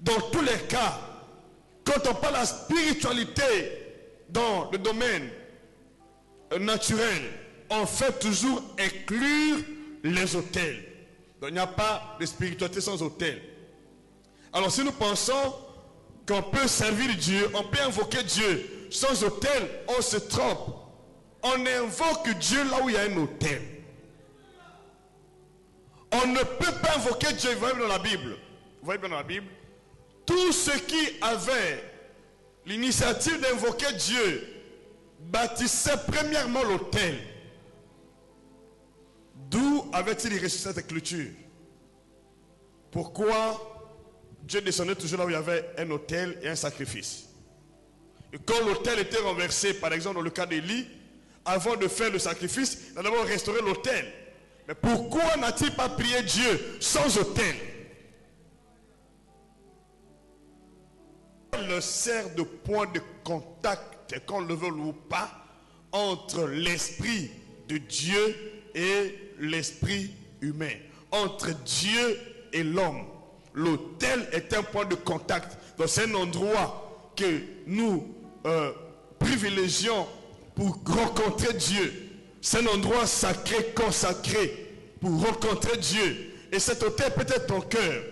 Dans tous les cas, quand on parle de la spiritualité dans le domaine naturel, on fait toujours inclure les autels. Donc il n'y a pas de spiritualité sans autel. Alors si nous pensons qu'on peut servir Dieu, on peut invoquer Dieu sans autel, on se trompe. On invoque Dieu là où il y a un autel. On ne peut pas invoquer Dieu. Vous voyez bien dans la Bible. Vous voyez bien dans la Bible. Tous ceux qui avaient l'initiative d'invoquer Dieu bâtissaient premièrement l'autel. D'où avait-il reçu cette écriture? Pourquoi Dieu descendait toujours là où il y avait un autel et un sacrifice? Et quand l'autel était renversé, par exemple dans le cas d'Élie, avant de faire le sacrifice, il a d'abord restauré l'autel. Mais pourquoi n'a-t-il pas prié Dieu sans autel? Il sert de point de contact, qu'on le veuille ou pas, entre l'esprit de Dieu et l'esprit humain, entre Dieu et l'homme. L'autel est un point de contact. Donc c'est un endroit que nous privilégions pour rencontrer Dieu. C'est un endroit sacré, consacré pour rencontrer Dieu. Et cet autel peut être ton cœur.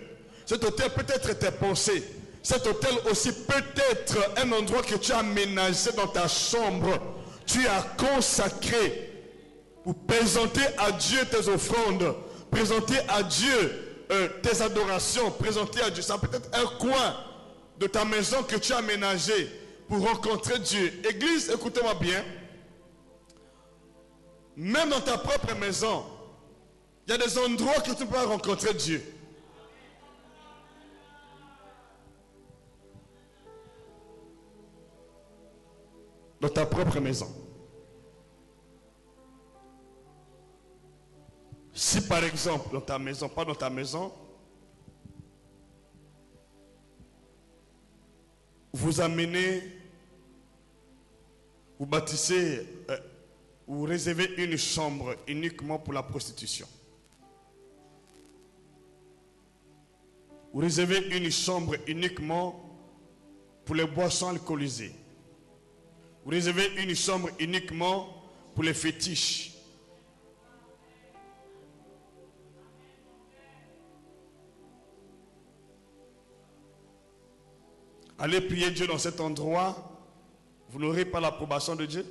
Cet autel peut être tes pensées. Cet autel aussi peut être un endroit que tu as aménagé dans ta chambre. Tu as consacré pour présenter à Dieu tes offrandes, présenter à Dieu tes adorations, présenter à Dieu. Ça peut être un coin de ta maison que tu as aménagé pour rencontrer Dieu. Église, écoutez-moi bien. Même dans ta propre maison, il y a des endroits que tu peux rencontrer Dieu. Dans ta propre maison. Si par exemple, dans ta maison, pas dans ta maison, vous amenez, vous bâtissez, vous réservez une chambre uniquement pour la prostitution. Vous réservez une chambre uniquement pour les boissons alcoolisées. Vous réservez une chambre uniquement pour les fétiches. Allez prier Dieu dans cet endroit, vous n'aurez pas l'approbation de Dieu.